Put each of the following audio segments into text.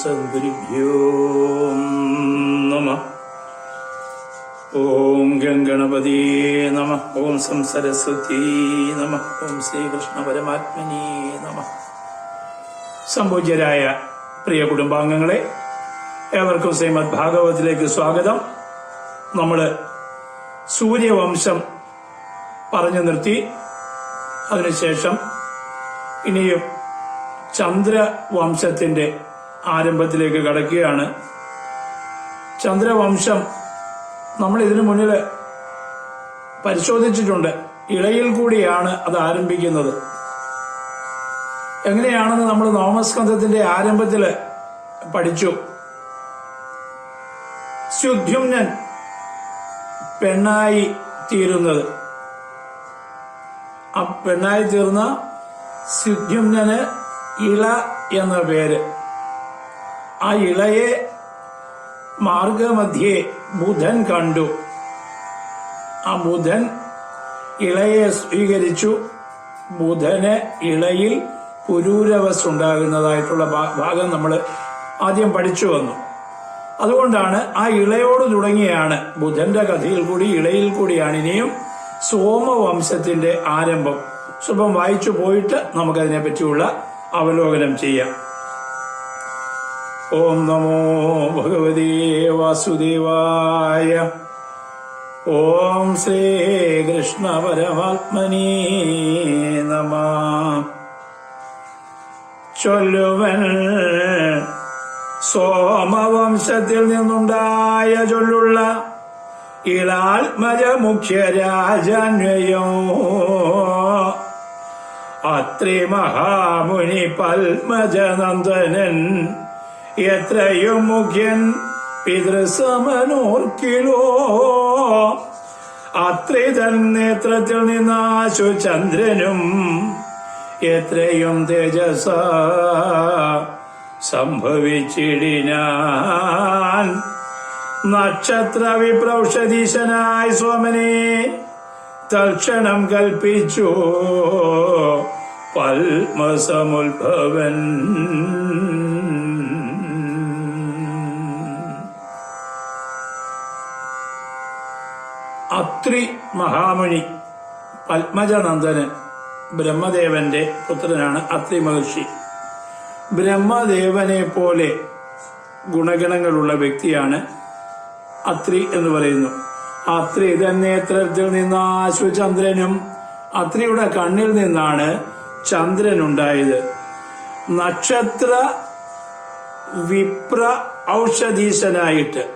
സദ്ഗുരുഭ്യോ നമഃ. ഓം ഗംഗണപതേ നമഃ. ഓം സംസരസ്വതീ നമഃ. ഓം ശ്രീകൃഷ്ണ പരമാത്മനേ നമഃ. സംപൂജ്യരായ പ്രിയ കുടുംബാംഗങ്ങളെ, ഏവർക്കും ശ്രീമദ് ഭാഗവതത്തിലേക്ക് സ്വാഗതം. നമ്മള് സൂര്യവംശം പറഞ്ഞു നിർത്തി. അതിനുശേഷം ഇനിയും ചന്ദ്രവംശത്തിന്റെ ആരംഭത്തിലേക്ക് കടക്കുകയാണ്. ചന്ദ്രവംശം നമ്മൾ ഇതിനു മുന്നിൽ പരിശോധിച്ചിട്ടുണ്ട്. ഇളയിൽ കൂടിയാണ് അത് ആരംഭിക്കുന്നത്. എങ്ങനെയാണെന്ന് നമ്മൾ നവമസ്കന്ധത്തിന്റെ ആരംഭത്തില് പഠിച്ചു. സുദ്യുമ്നൻ പെണ്ണായി തീരുന്നത്, ആ പെണ്ണായി തീർന്ന സുദ്യുമ്നന് ഇള എന്ന പേര്. ആ ഇളയെ മാർഗമധ്യേ ബുധൻ കണ്ടു. ആ ബുധൻ ഇളയെ സ്വീകരിച്ചു. ബുധന് ഇളയിൽ പുരൂരവസ് ഉണ്ടാകുന്നതായിട്ടുള്ള ഭാഗം നമ്മൾ ആദ്യം പഠിച്ചു വന്നു. അതുകൊണ്ടാണ് ആ ഇളയോട് തുടങ്ങിയാണ് ബുധന്റെ കഥയിൽ കൂടി ഇളയിൽ കൂടിയാണ് ഇനിയും സോമവംശത്തിന്റെ ആരംഭം. സ്വല്പം വായിച്ചു പോയിട്ട് നമുക്കതിനെ പറ്റിയുള്ള അവലോകനം ചെയ്യാം. ഓം നമോ ഭഗവതേ വാസുദേവായ. ഓം ശ്രീകൃഷ്ണ പരമാത്മനേ നമഃ. ചൊല്ലുവൻ സോമവംശത്തിൽ നിന്നുണ്ടായ ചൊല്ലുള്ള ഇളാത്മജ മുഖ്യ രാജാന്വയോ അത്രി മഹാമുനി പത്മജനന്ദനൻ എത്രയും മുഖ്യൻ പിതൃസമനോർക്കിലോ. അത്രിതൻ നേത്രത്തിൽ നിന്നാശു ചന്ദ്രനും എത്രയും തേജസ സംഭവിച്ചിടിനാൻ. നക്ഷത്ര വിപ്രൗഷധീശനായ സോമനെ തൽക്ഷണം കൽപ്പിച്ചു പത്മസമുദ്ഭവൻ. അത്രി മഹാമുനി പത്മജനന്ദനൻ ബ്രഹ്മദേവന്റെ പുത്രനാണ്. അത്രി മഹർഷി ബ്രഹ്മദേവനെ പോലെ ഗുണഗണങ്ങളുള്ള വ്യക്തിയാണ് അത്രി എന്ന് പറയുന്നു. അത്രി നേത്രത്തിൽ നിന്ന് ആശുചന്ദ്രനും, അത്രിയുടെ കണ്ണിൽ നിന്നാണ് ചന്ദ്രൻ ഉണ്ടായത്. നക്ഷത്ര വിപ്ര ഔഷധീശനായിട്ട്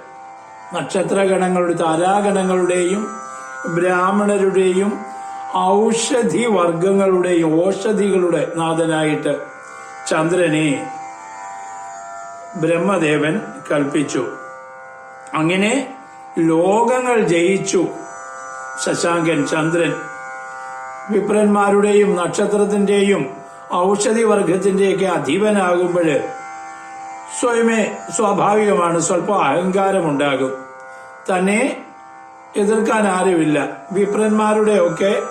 നക്ഷത്രഗണങ്ങളുടെ താരാഗണങ്ങളുടെയും ബ്രാഹ്മണരുടെയും ഔഷധി വർഗങ്ങളുടെയും ഓഷധികളുടെ നാഥനായിട്ട് ചന്ദ്രനെ ബ്രഹ്മദേവൻ കൽപ്പിച്ചു. അങ്ങനെ ലോകങ്ങൾ ജയിച്ചു ശശാങ്കൻ ചന്ദ്രൻ. വിപ്രന്മാരുടെയും നക്ഷത്രത്തിന്റെയും ഔഷധി വർഗത്തിന്റെയൊക്കെ അധീപനാകുമ്പോൾ സ്വയമേ സ്വാഭാവികമാണ് സ്വല്പം അഹങ്കാരമുണ്ടാകും. തന്നെ എതിർക്കാൻ ആരുമില്ല. വിപ്രന്മാരുടെയൊക്കെ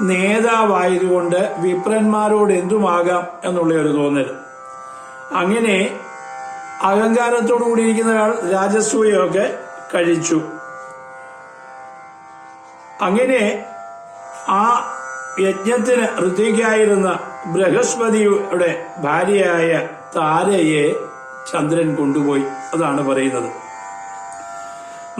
നേതാവായതുകൊണ്ട് വിപ്രന്മാരോട് എന്തുമാകാം എന്നുള്ള ഒരു തോന്നൽ. അങ്ങനെ അഹങ്കാരത്തോടു കൂടിയിരിക്കുന്ന രാജസൂയൊക്കെ കഴിച്ചു. അങ്ങനെ ആ യജ്ഞത്തിന് ഋത്വിക്കായിരുന്ന ബൃഹസ്പതിയുടെ ഭാര്യയായ താരയെ ചന്ദ്രൻ കൊണ്ടുപോയി. അതാണ് പറയുന്നത്.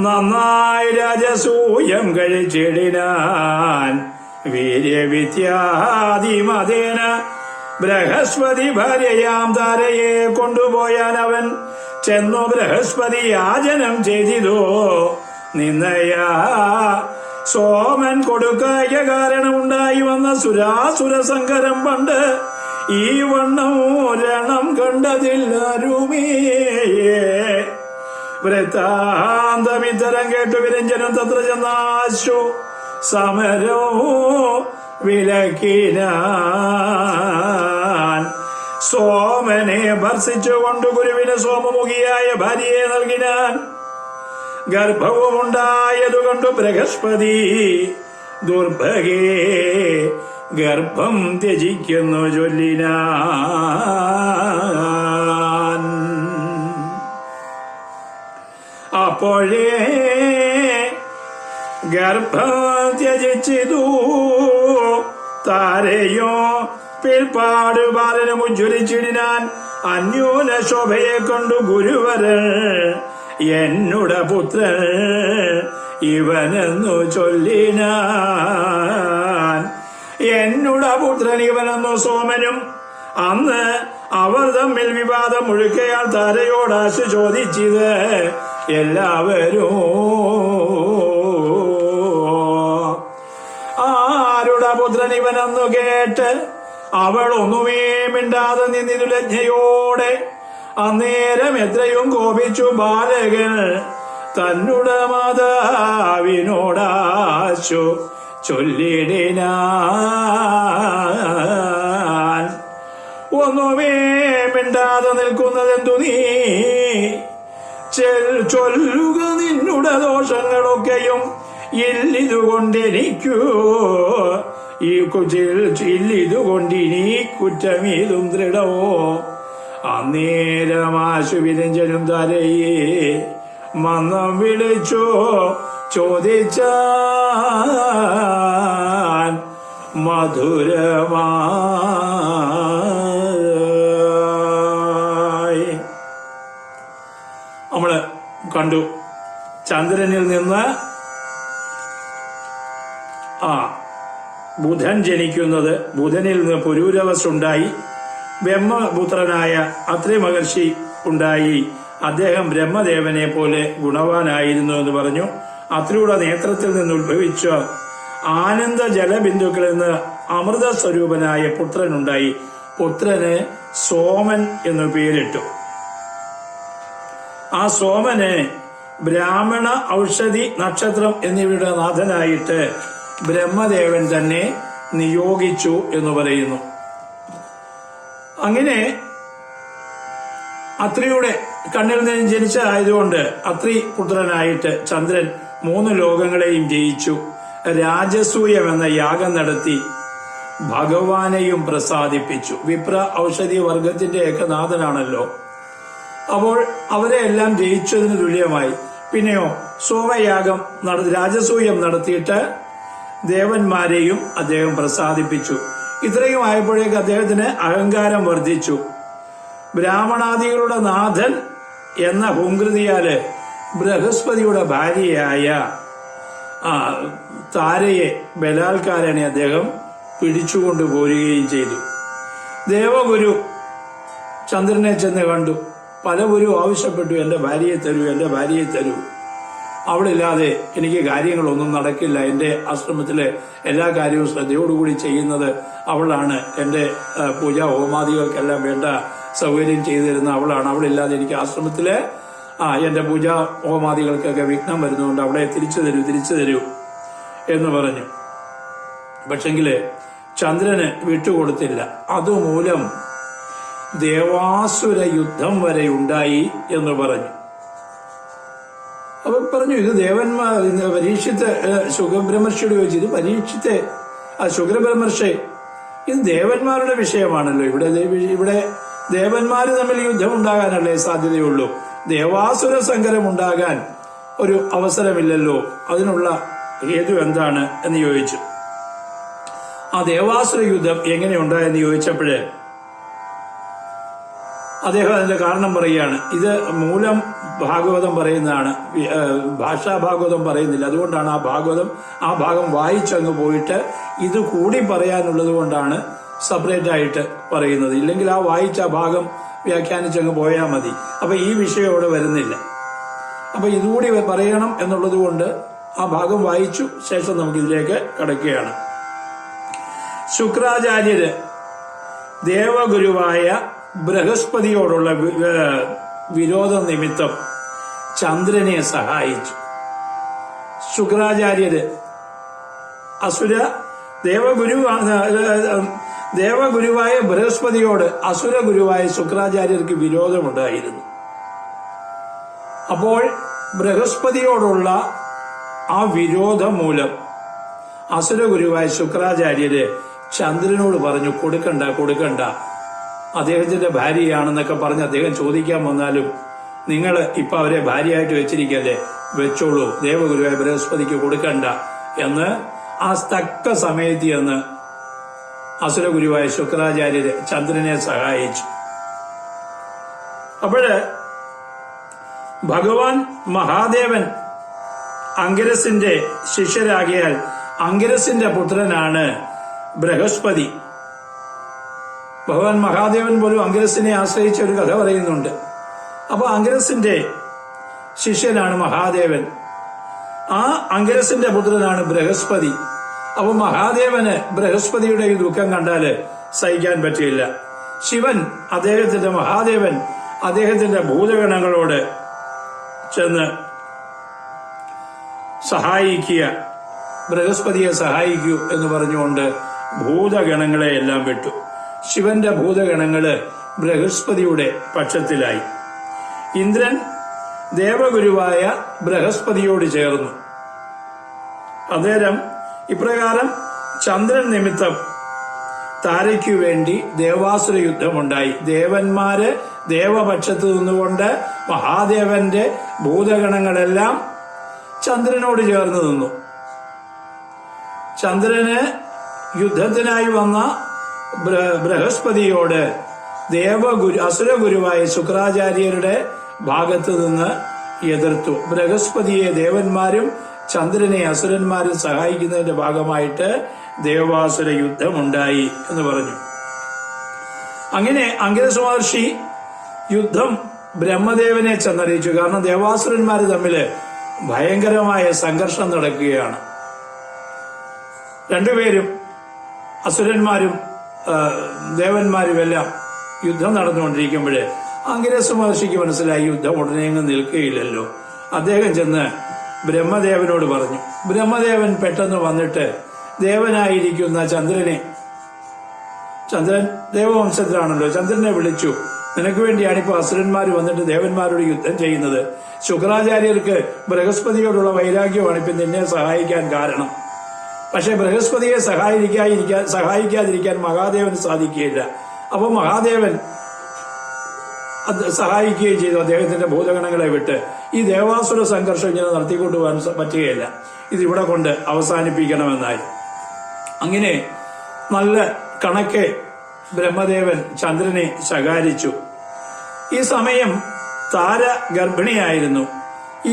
നന്നായി രാജസൂയം കഴിച്ചിടിനാൻ വീര്യവിദ്യാദിമതേന ബൃഹസ്പതി ഭാര്യയാം താരയെ കൊണ്ടുപോയാൻ അവൻ ചെന്നു ബൃഹസ്പതി യാചനം ചെയ്തിതോ നിന്നയാ സോമൻ കൊടുക്കായ കാരണമുണ്ടായി വന്ന സുരാസുര സങ്കരം പണ്ട് ഈ വണ്ണം രണം കണ്ടതില്ലാരുമേ. വൃത്താന്തമിത്തരം കേട്ടു വിരഞ്ജനം തത്ര ചെന്നാശു സമരോ വിലക്കിനാൻ. സോമനെ ഭർഷിച്ചുകൊണ്ട് ഗുരുവിന് സോമമുഖിയായ ഭാര്യയെ നൽകിനാൻ. ഗർഭവുമുണ്ടായതുകൊണ്ട് ബൃഹസ്പതി ദുർഭഗേ ഗർഭം ത്യജിക്കുന്നു ചൊല്ലിനാൻ. അപ്പോഴേ ഗർഭം ത്യജിച്ചിതു താരയോ പിൽപ്പാട് ബാലനും ഉജ്ജ്വലിച്ചിടിനാൻ അന്യൂന ശോഭയെ കൊണ്ടു ഗുരുവരൻ എന്നുടെ പുത്രൻ ഇവനെന്നു ചൊല്ലിനാൻ. എന്നുടെ പുത്രൻ ഇവനെന്നു സോമനും. അന്ന് അവർ തമ്മിൽ വിവാദം മുഴുക്കയാൽ താരയോടാശു ചോദിച്ചത് എല്ലാവരും ആരുടെ പുത്രൻ ഇവനെന്നു കേട്ട് അവൾ ഒന്നുമേ മിണ്ടാതെ നിന്നിരു ലജ്ഞയോടെ. അന്നേരം എത്രയും കോപിച്ചു ബാലകൻ തന്നുടെ മാതാവിനോടാശു ചൊല്ലിടിനാൻ. ഒന്നുമേ മിണ്ടാതെ നിൽക്കുന്നതെന്തു നീ? ചൊല്ലുക നിന്നുടെ ദോഷങ്ങളൊക്കെയും ഇല്ലിതുകൊണ്ടെനിക്കൂ ഇല്ലിതുകൊണ്ടിനി കുറ്റമീതും ദൃഢവോ. അന്നേരമാശു വിരഞ്ജനും തലയെ മന്നം വിളിച്ചോ ചോദിച്ചാൻ മധുരമായി. നമ്മള് കണ്ടു ചന്ദ്രനിൽ നിന്ന് ബുധൻ ജനിക്കുന്നത്, ബുധനിൽ നിന്ന് പുരൂരവസുണ്ടായി, ബ്രഹ്മപുത്രനായ അത്രി മഹർഷി ഉണ്ടായി. അദ്ദേഹം ബ്രഹ്മദേവനെ പോലെ ഗുണവാനായിരുന്നു എന്ന് പറഞ്ഞു. അത്രിയുടെ നേത്രത്തിൽ നിന്ന് ഉത്ഭവിച്ച ആനന്ദ ജലബിന്ദുക്കളിൽ നിന്ന് അമൃത സ്വരൂപനായ പുത്രനുണ്ടായി. പുത്രന് സോമൻ എന്നു പേരിട്ടു. ആ സോമന് ബ്രാഹ്മണ, ഔഷധി, നക്ഷത്രം എന്നിവയുടെ നാഥനായിട്ട് ബ്രഹ്മദേവൻ തന്നെ നിയോഗിച്ചു എന്ന് പറയുന്നു. അങ്ങനെ അത്രിയുടെ കണ്ണിൽ നിന്ന് ജനിച്ചതായതുകൊണ്ട് അത്രി പുത്രനായിട്ട് ചന്ദ്രൻ 3 ലോകങ്ങളെയും ജയിച്ചു. രാജസൂയം എന്ന യാഗം നടത്തി ഭഗവാനെയും പ്രസാദിപ്പിച്ചു. വിപ്ര, ഔഷധി വർഗത്തിന്റെയൊക്കെ നാഥനാണല്ലോ. അപ്പോൾ അവരെ എല്ലാം ജയിച്ചതിന് തുല്യമായി. പിന്നെയോ സോമയാഗം രാജസൂയം നടത്തിയിട്ട് ദേവന്മാരെയും അദ്ദേഹം പ്രസാദിപ്പിച്ചു. ഇത്രയും ആയപ്പോഴേക്ക് അദ്ദേഹത്തിന് അഹങ്കാരം വർദ്ധിച്ചു. ബ്രാഹ്മണാദികളുടെ നാഥൻ എന്ന ഹുങ്കൃതിയാല് ബൃഹസ്പതിയുടെ ഭാര്യയായ താരയെ ബലാത്കാരനെ അദ്ദേഹം പിടിച്ചുകൊണ്ടു പോരുകയും ചെയ്തു. ദേവഗുരു ചന്ദ്രനെ ചെന്ന് കണ്ടു. പല ഗുരു ആവശ്യപ്പെട്ടു, എന്റെ ഭാര്യയെ തരൂ, എന്റെ ഭാര്യയെ തരൂ, അവളില്ലാതെ എനിക്ക് കാര്യങ്ങളൊന്നും നടക്കില്ല. എന്റെ ആശ്രമത്തിലെ എല്ലാ കാര്യവും ശ്രദ്ധയോടുകൂടി ചെയ്യുന്നത് അവളാണ്. എന്റെ പൂജാ ഹോമാദികൾക്കെല്ലാം വേണ്ട സൗകര്യം ചെയ്തു തരുന്ന അവളാണ്. അവളില്ലാതെ എനിക്ക് ആശ്രമത്തിലെ എന്റെ പൂജാ ഹോമാദികൾക്കൊക്കെ വിഘ്നം വരുന്നതുകൊണ്ട് അവളെ തിരിച്ചു തരൂ എന്ന് പറഞ്ഞു. പക്ഷെങ്കില് ചന്ദ്രന് വിട്ടുകൊടുത്തില്ല. അതുമൂലം ദേവാസുര യുദ്ധം വരെ ഉണ്ടായി എന്ന് പറഞ്ഞു. അപ്പൊ പറഞ്ഞു, ഇത് ദേവന്മാർ പരീക്ഷിത്ത് ശുഖബ്രഹ്മർഷിയോട് ചോദിച്ചു, ഇത് പരീക്ഷിത്തെ ശുഖബ്രഹ്മർഷി, ഇത് ദേവന്മാരുടെ വിഷയമാണല്ലോ. ഇവിടെ ദേവന്മാര് തമ്മിൽ യുദ്ധം ഉണ്ടാകാനല്ലേ സാധ്യതയുള്ളൂ. ദേവാസുര സങ്കരം ഉണ്ടാകാൻ ഒരു അവസരമില്ലല്ലോ. അതിനുള്ള ഹേതു എന്താണ് എന്ന് ചോദിച്ചു. ആ ദേവാസുര യുദ്ധം എങ്ങനെ ഉണ്ടായെന്ന് ചോദിച്ചപ്പോഴേ അദ്ദേഹം അതിന്റെ കാരണം പറയുകയാണ്. ഇത് മൂലം ഭാഗവതം പറയുന്നതാണ്, ഭാഷാഭാഗവതം പറയുന്നില്ല. അതുകൊണ്ടാണ് ആ ഭാഗം വായിച്ചങ്ങ് പോയിട്ട് ഇത് കൂടി പറയാനുള്ളത് കൊണ്ടാണ് സെപ്പറേറ്റ് ആയിട്ട് പറയുന്നത്. ഇല്ലെങ്കിൽ ആ വായിച്ച ഭാഗം വ്യാഖ്യാനിച്ചങ്ങ് പോയാൽ മതി. അപ്പൊ ഈ വിഷയം അവിടെ വരുന്നില്ല. അപ്പൊ ഇതുകൂടി പറയണം എന്നുള്ളത് കൊണ്ട് ആ ഭാഗം വായിച്ചു ശേഷം നമുക്ക് ഇതിലേക്ക് കടക്കുകയാണ്. ശുക്രാചാര്യര് ദേവഗുരുവായ ബൃഹസ്പതിയോടുള്ള വിരോധ നിമിത്തം ചന്ദ്രനെ സഹായിച്ചു. ശുക്രാചാര്യര് ദേവഗുരുവായ ബൃഹസ്പതിയോട് അസുര ഗുരുവായ ശുക്രാചാര്യർക്ക് വിരോധമുണ്ടായിരുന്നു. അപ്പോൾ ബൃഹസ്പതിയോടുള്ള ആ വിരോധം മൂലം അസുര ഗുരുവായ ശുക്രാചാര്യര് ചന്ദ്രനോട് പറഞ്ഞു, കൊടുക്കണ്ട, അദ്ദേഹത്തിന്റെ ഭാര്യയാണെന്നൊക്കെ പറഞ്ഞ് അദ്ദേഹം ചോദിക്കാൻ വന്നാലും നിങ്ങൾ ഇപ്പൊ അവരെ ഭാര്യയായിട്ട് വെച്ചിരിക്കല്ലേ, വെച്ചോളൂ, ദേവഗുരുവായ ബൃഹസ്പതിക്ക് കൊടുക്കണ്ട എന്ന് ആ തക്ക സമയത്ത് എന്ന് അസുരഗുരുവായ ശുക്രാചാര്യര് ചന്ദ്രനെ സഹായിച്ചു. അപ്പോഴ് ഭഗവാൻ മഹാദേവൻ അംഗരസിന്റെ ശിഷ്യരാകിയാൽ അംഗരസിന്റെ പുത്രനാണ് ബൃഹസ്പതി. ഭഗവാൻ മഹാദേവൻ പോലും അംഗരസിനെ ആശ്രയിച്ച ഒരു കഥ പറയുന്നുണ്ട്. അപ്പൊ അംഗരസിന്റെ ശിഷ്യനാണ് മഹാദേവൻ. ആ അംഗരസിന്റെ പുത്രനാണ് ബൃഹസ്പതി. അപ്പൊ മഹാദേവന് ബൃഹസ്പതിയുടെ ഈ ദുഃഖം കണ്ടാല് സഹിക്കാൻ പറ്റില്ല. ശിവൻ മഹാദേവൻ അദ്ദേഹത്തിന്റെ ഭൂതഗണങ്ങളോട് ചെന്ന് സഹായിക്കുക, ബൃഹസ്പതിയെ സഹായിക്കൂ എന്ന് പറഞ്ഞുകൊണ്ട് ഭൂതഗണങ്ങളെ എല്ലാം വിട്ടു. ശിവന്റെ ഭൂതഗണങ്ങള് ബൃഹസ്പതിയുടെ പക്ഷത്തിലായി. ഇന്ദ്രൻ ദേവഗുരുവായ ബൃഹസ്പതിയോട് ചേർന്നു. അന്നേരം ഇപ്രകാരം ചന്ദ്രൻ നിമിത്തം താരയ്ക്കു വേണ്ടി ദേവാസുര യുദ്ധമുണ്ടായി. ദേവന്മാര് ദേവപക്ഷത്ത് നിന്നുകൊണ്ട് മഹാദേവന്റെ ഭൂതഗണങ്ങളെല്ലാം ചന്ദ്രനോട് ചേർന്ന് നിന്നു. ചന്ദ്രന് യുദ്ധത്തിനായി വന്ന ബൃഹസ്പതിയോട് അസുരഗുരുവായ ശുക്രാചാര്യരുടെ ഭാഗത്ത് നിന്ന് എതിർത്തു. ബൃഹസ്പതിയെ ദേവന്മാരും ചന്ദ്രനെ അസുരന്മാരും സഹായിക്കുന്നതിന്റെ ഭാഗമായിട്ട് ദേവാസുര യുദ്ധമുണ്ടായി എന്ന് പറഞ്ഞു. അങ്ങനെ അംഗിരസ മഹർഷി യുദ്ധം ബ്രഹ്മദേവനെ ചെന്നറിയിച്ചു. കാരണം ദേവാസുരന്മാർ തമ്മില് ഭയങ്കരമായ സംഘർഷം നടക്കുകയാണ്. രണ്ടുപേരും അസുരന്മാരും ദേവന്മാരുമെല്ലാം യുദ്ധം നടന്നുകൊണ്ടിരിക്കുമ്പോഴേ അംഗിരസ മഹർഷിക്ക് മനസ്സിലായി യുദ്ധം ഉടനെ നിൽക്കുകയില്ലല്ലോ. അദ്ദേഹം ചെന്ന് ബ്രഹ്മദേവനോട് പറഞ്ഞു. ബ്രഹ്മദേവൻ പെട്ടെന്ന് വന്നിട്ട് ദേവനായിരിക്കുന്ന ചന്ദ്രൻ ദേവവംശത്തിലാണല്ലോ, ചന്ദ്രനെ വിളിച്ചു. നിനക്ക് വേണ്ടിയാണ് ഇപ്പൊ അസുരന്മാർ വന്നിട്ട് ദേവന്മാരോട് യുദ്ധം ചെയ്യുന്നത്. ശുക്രാചാര്യർക്ക് ബൃഹസ്പതിയോടുള്ള വൈരാഗ്യമാണ് ഇപ്പൊ നിന്നെ സഹായിക്കാൻ കാരണം. പക്ഷെ ബൃഹസ്പതിയെ സഹായിക്കാതിരിക്കാൻ മഹാദേവന് സാധിക്കുകയില്ല. അപ്പൊ മഹാദേവൻ സഹായിക്കുകയും ചെയ്തു. അദ്ദേഹത്തിന്റെ ഭൂതഗണങ്ങളെ വിട്ട് ഈ ദേവാസുര സംഘർഷം ഇങ്ങനെ നടത്തിക്കൊണ്ടുപോകാൻ പറ്റുകയില്ല, ഇതിവിടെ കൊണ്ട് അവസാനിപ്പിക്കണമെന്നായി. അങ്ങനെ നല്ല കണക്കെ ബ്രഹ്മദേവൻ ചന്ദ്രനെ ശകാരിച്ചു. ഈ സമയം താര ഗർഭിണിയായിരുന്നു.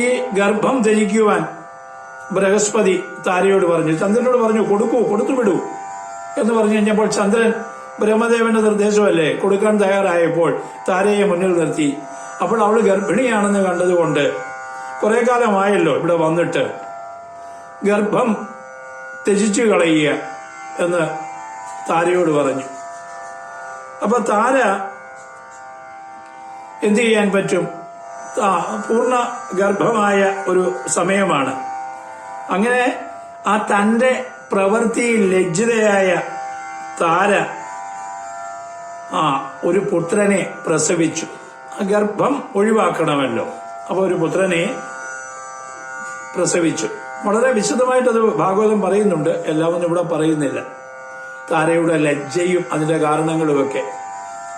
ഈ ഗർഭം ധരിക്കുവാൻ ബൃഹസ്പതി താരയോട് പറഞ്ഞു, ചന്ദ്രനോട് പറഞ്ഞു, കൊടുത്തുവിടൂ എന്ന് പറഞ്ഞു കഴിഞ്ഞപ്പോൾ ചന്ദ്രൻ ബ്രഹ്മദേവന്റെ നിർദ്ദേശമല്ലേ, കൊടുക്കാൻ തയ്യാറായപ്പോൾ താരയെ മുന്നിൽ നിർത്തി. അപ്പോൾ അവള് ഗർഭിണിയാണെന്ന് കണ്ടതുകൊണ്ട് കുറെ കാലമായല്ലോ ഇവിടെ വന്നിട്ട്, ഗർഭം ത്യജിച്ചു കളയുക എന്ന് താരയോട് പറഞ്ഞു. അപ്പൊ താര എന്ത് ചെയ്യാൻ പറ്റും? പൂർണ്ണ ഗർഭമായ ഒരു സമയമാണ്. അങ്ങനെ ആ തന്റെ പ്രവൃത്തിയിൽ ലജ്ജിതയായ താര ഒരു പുത്രനെ പ്രസവിച്ചു. ഗർഭം ഒഴിവാക്കണമല്ലോ, അപ്പൊ ഒരു പുത്രനെ പ്രസവിച്ചു. വളരെ വിശദമായിട്ടത് ഭാഗവതം പറയുന്നുണ്ട്, എല്ലാവരും ഇവിടെ പറയുന്നില്ല. താരയുടെ ലജ്ജയും അതിന്റെ കാരണങ്ങളുമൊക്കെ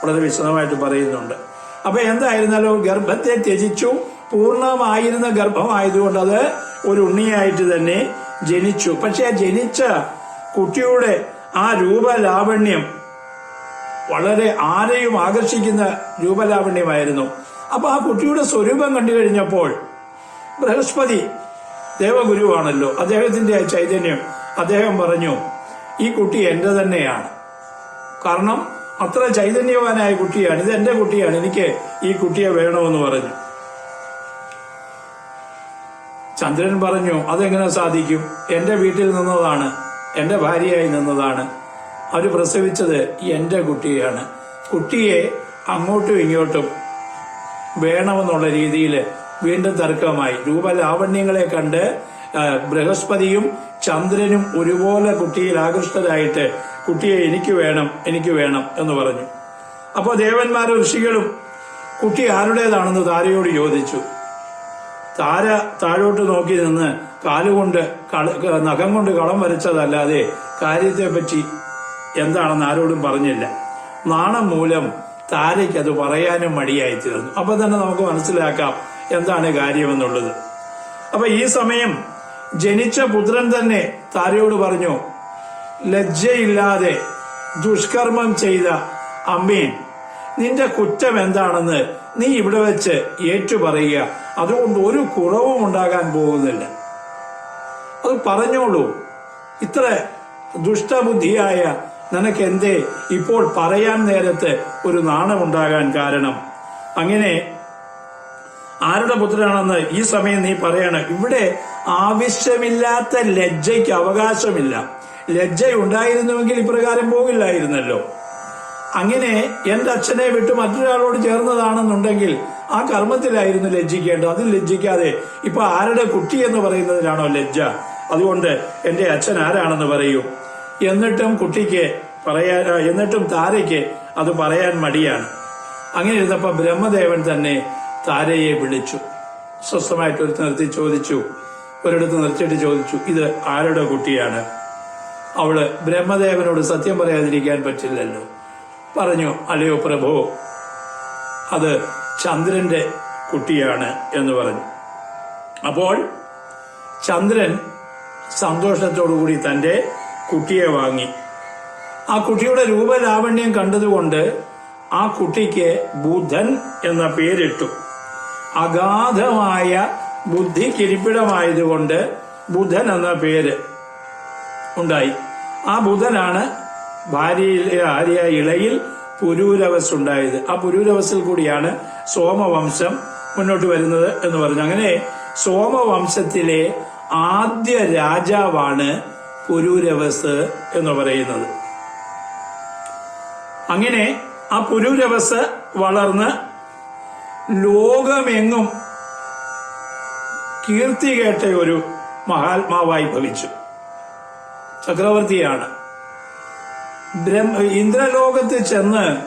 വളരെ വിശദമായിട്ട് പറയുന്നുണ്ട്. അപ്പൊ എന്തായിരുന്നാലും ഗർഭത്തെ ത്യജിച്ചു. പൂർണ്ണമായിരുന്ന ഗർഭമായതുകൊണ്ട് അത് ഒരു ഉണ്ണിയായിട്ട് തന്നെ ജനിച്ചു. പക്ഷെ ആ ജനിച്ച കുട്ടിയുടെ ആ രൂപലാവണ്യം വളരെ ആരെയും ആകർഷിക്കുന്ന രൂപലാവണ്യമായിരുന്നു. അപ്പൊ ആ കുട്ടിയുടെ സ്വരൂപം കണ്ടു കഴിഞ്ഞപ്പോൾ ബൃഹസ്പതി ദേവഗുരുവാണല്ലോ, അദ്ദേഹത്തിന്റെ ചൈതന്യം, അദ്ദേഹം പറഞ്ഞു, ഈ കുട്ടി എന്റെ തന്നെയാണ്. കാരണം അത്ര ചൈതന്യവാനായ കുട്ടിയാണ്, ഇത് എന്റെ കുട്ടിയാണ്, എനിക്ക് ഈ കുട്ടിയെ വേണമെന്ന് പറഞ്ഞു. ചന്ദ്രൻ പറഞ്ഞു, അതെങ്ങനെ സാധിക്കും? എന്റെ വീട്ടിൽ നിന്നതാണ്, എന്റെ ഭാര്യയായി നിന്നതാണ്, അവര് പ്രസവിച്ചത് എന്റെ കുട്ടിയാണ്. കുട്ടിയെ അങ്ങോട്ടും ഇങ്ങോട്ടും വേണമെന്നുള്ള രീതിയിൽ വീണ്ടും തർക്കമായി. രൂപലാവണ്യങ്ങളെ കണ്ട് ബൃഹസ്പതിയും ചന്ദ്രനും ഒരുപോലെ കുട്ടിയിൽ ആകൃഷ്ടരായിട്ട് കുട്ടിയെ എനിക്ക് വേണം എന്ന് പറഞ്ഞു. അപ്പോൾ ദേവന്മാരും ഋഷികളും കുട്ടി ആരുടേതാണെന്ന് താരയോട് ചോദിച്ചു. താര താഴോട്ട് നോക്കി നിന്ന് കാലുകൊണ്ട് നഖം കൊണ്ട് കളം വരച്ചതല്ലാതെ കാര്യത്തെപ്പറ്റി എന്താണെന്ന് ആരോടും പറഞ്ഞില്ല. നാണം മൂലം താരയ്ക്ക് അത് പറയാനും മടിയായി തീർന്നു. അപ്പൊ തന്നെ നമുക്ക് മനസ്സിലാക്കാം എന്താണ് കാര്യമെന്നുള്ളത്. അപ്പൊ ഈ സമയം ജനിച്ച പുത്രൻ തന്നെ താരയോട് പറഞ്ഞു, ലജ്ജയില്ലാതെ ദുഷ്കർമ്മം ചെയ്ത അമ്മേ, നിന്റെ കുറ്റം എന്താണെന്ന് നീ ഇവിടെ വെച്ച് ഏറ്റുപറയുക. അതുകൊണ്ട് ഒരു കുറവും ഉണ്ടാകാൻ പോകുന്നില്ല. അത് പറഞ്ഞോളൂ. ഇത്ര ദുഷ്ടബുദ്ധിയായ നിനക്ക് എന്തേ ഇപ്പോൾ പറയാൻ നേരത്ത് ഒരു നാണമുണ്ടാകാൻ കാരണം? അങ്ങനെ ആരുടെ പുത്രനാണെന്ന് ഈ സമയം നീ പറയണം. ഇവിടെ ആവശ്യമില്ലാത്ത ലജ്ജയ്ക്ക് അവകാശമില്ല. ലജ്ജ ഉണ്ടായിരുന്നുവെങ്കിൽ ഇപ്രകാരം പോകില്ലായിരുന്നല്ലോ. അങ്ങനെ എന്റെ അച്ഛനെ വിട്ട് മറ്റൊരാളോട് ചേർന്നതാണെന്നുണ്ടെങ്കിൽ ആ കർമ്മത്തിലായിരുന്നു ലജ്ജിക്കേണ്ടത്. അതിൽ ലജ്ജിക്കാതെ ഇപ്പൊ ആരുടെ കുട്ടി എന്ന് പറയുന്നതിനാണോ ലജ്ജ? അതുകൊണ്ട് എന്റെ അച്ഛൻ ആരാണെന്ന് പറയൂ. എന്നിട്ടും താരയ്ക്ക് അത് പറയാൻ മടിയാണ്. അങ്ങനെ ഇരുന്നപ്പോ ബ്രഹ്മദേവൻ തന്നെ താരയെ വിളിച്ചു. സ്വസ്ഥമായിട്ട് ഒരിടത്ത് നിർത്തിയിട്ട് ചോദിച്ചു, ഇത് ആരുടെ കുട്ടിയാണ്? അവള് ബ്രഹ്മദേവനോട് സത്യം പറയാതിരിക്കാൻ പറ്റില്ലല്ലോ. പറഞ്ഞു, അല്ലയോ പ്രഭു, അത് ചന്ദ്രന്റെ കുട്ടിയാണ് എന്ന് പറഞ്ഞു. അപ്പോൾ ചന്ദ്രൻ സന്തോഷത്തോടുകൂടി തന്റെ കുട്ടിയെ വാങ്ങി. ആ കുട്ടിയുടെ രൂപലാവണ്യം കണ്ടതുകൊണ്ട് ആ കുട്ടിക്ക് ബുധൻ എന്ന പേരിട്ടു. അഗാധമായ ബുദ്ധിക്കിരിപ്പിടമായതുകൊണ്ട് ബുധൻ എന്ന പേര് ഉണ്ടായി. ആ ബുധനാണ് ഭാര്യ ഇളയിൽ പുരൂരവസ് ഉണ്ടായത്. ആ പുരൂരവസിൽ കൂടിയാണ് സോമവംശം മുന്നോട്ട് വരുന്നത് എന്ന് പറഞ്ഞു. അങ്ങനെ സോമവംശത്തിലെ ആദ്യ രാജാവാണ് പുരൂരവസ് എന്ന് പറയുന്നത്. അങ്ങനെ ആ പുരൂരവസ് വളർന്ന് ലോകമെങ്ങും കീർത്തി കേട്ട ഒരു മഹാത്മാവായി ഭവിച്ചു. ചക്രവർത്തിയാണ്. ഇന്ദ്രലോകത്ത് ചെന്ന്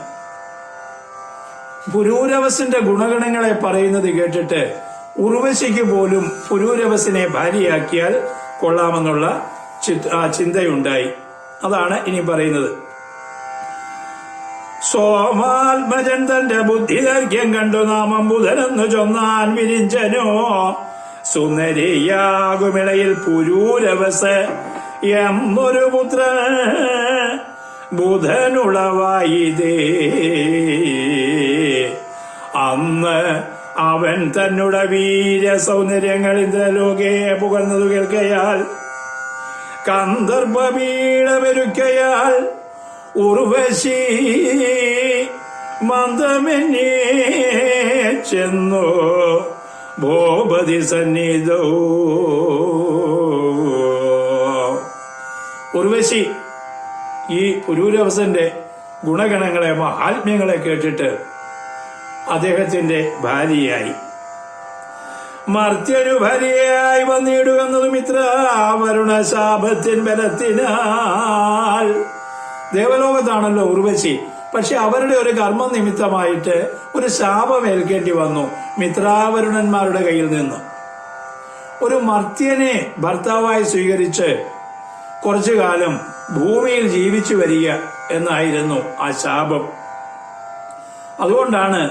പുരൂരവസിന്റെ ഗുണഗണങ്ങളെ പറയുന്നത് കേട്ടിട്ട് ഉർവശിക്ക് പോലും പുരൂരവസിനെ ഭാര്യയാക്കിയാൽ കൊള്ളാമെന്നുള്ള ചിന്തയുണ്ടായി. അതാണ് ഇനി പറയുന്നത്. സോമാത്മജൻ തന്റെ ബുദ്ധിദൈർഘ്യം കണ്ടു നാമം ബുധനെന്നു ചൊന്നാൻ വിരിഞ്ചനോ. സുന്ദരിയാകുമിളയിൽ പുരൂരവസ് എന്നൊരു പുത്ര ബുധനുളവായിതേ. അന്ന് അവൻ തന്നുടെ വീര സൗന്ദര്യങ്ങൾ ഇന്ദ്രലോകെ പുകഴ്ന്നതു കേൾക്കയാൽ കന്ദർപ്പീഠമൊരുക്കയാൽ ഉർവശി മന്ദമെന്നേ ചെന്നു ഭൂപതി സന്നിധോ. ഉർവശി ഈ പുരൂരവസന്റെ ഗുണഗണങ്ങളെ മഹാത്മ്യങ്ങളെ കേട്ടിട്ട് അദ്ദേഹത്തിന്റെ ഭാര്യയായി. മർത്യനു ഭാര്യയായി വന്നിടുകന്നതും ഇത്ര വരുണ ശാപത്തിൻ ബലത്തിനാൽ. ദേവലോകത്താണല്ലോ ഉർവശി. പക്ഷെ അവരുടെ ഒരു കർമ്മ നിമിത്തമായിട്ട് ഒരു ശാപം ഏൽക്കേണ്ടി വന്നു മിത്രാവരുണന്മാരുടെ കയ്യിൽ നിന്ന്. ഒരു മർത്യനെ ഭർത്താവായി സ്വീകരിച്ച് കുറച്ചു കാലം ഭൂമിയിൽ ജീവിച്ചു വരിക എന്നായിരുന്നു ആ ശാപം. അതുകൊണ്ടാണ്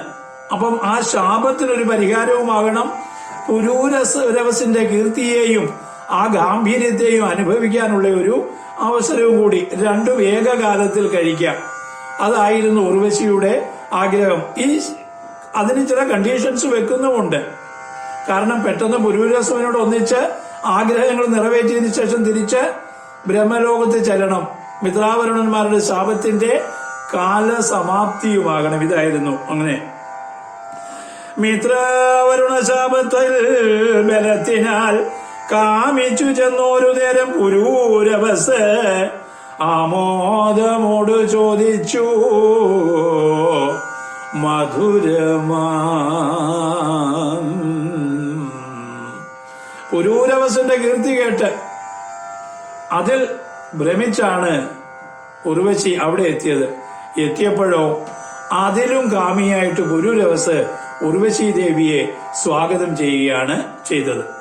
അപ്പം ആ ശാപത്തിനൊരു പരിഹാരവുമാകണം. പുരൂരവസിന്റെ കീർത്തിയെയും ആ ഗാംഭീര്യത്തെയും അനുഭവിക്കാനുള്ള ഒരു അവസരവും കൂടി രണ്ടും ഏകകാലത്തിൽ കഴിക്കാം. അതായിരുന്നു ഉർവശിയുടെ ആഗ്രഹം. അതിന് ചില കണ്ടീഷൻസ് വെക്കുന്നുമുണ്ട്. കാരണം പെട്ടെന്ന് പുരൂരവസിനോട് ഒന്നിച്ച് ആഗ്രഹങ്ങൾ നിറവേറ്റിയതിനു ശേഷം തിരിച്ച് ബ്രഹ്മലോകത്ത് ചെല്ലണം. മിത്രാവരുണന്മാരുടെ ശാപത്തിന്റെ കാലസമാപ്തിയുമാകണം. ഇതായിരുന്നു അങ്ങനെ. മിത്രാവരുണ ശാപത്തിൽ ബലത്തിനാൽ കാമിച്ചു ചെന്നോരു നേരം പുരൂരവസ് ആമോദമോട് ചോദിച്ചു മധുരമാ. പുരൂരവസിന്റെ കീർത്തി കേട്ട് അതിൽ ഭ്രമിച്ചാണ് ഉർവശി അവിടെ എത്തിയപ്പോഴോ അതിലും കാമിയായിട്ട് പുരൂരവസ് ഉർവശി ദേവിയെ സ്വാഗതം ചെയ്യുകയാണ് ചെയ്തത്.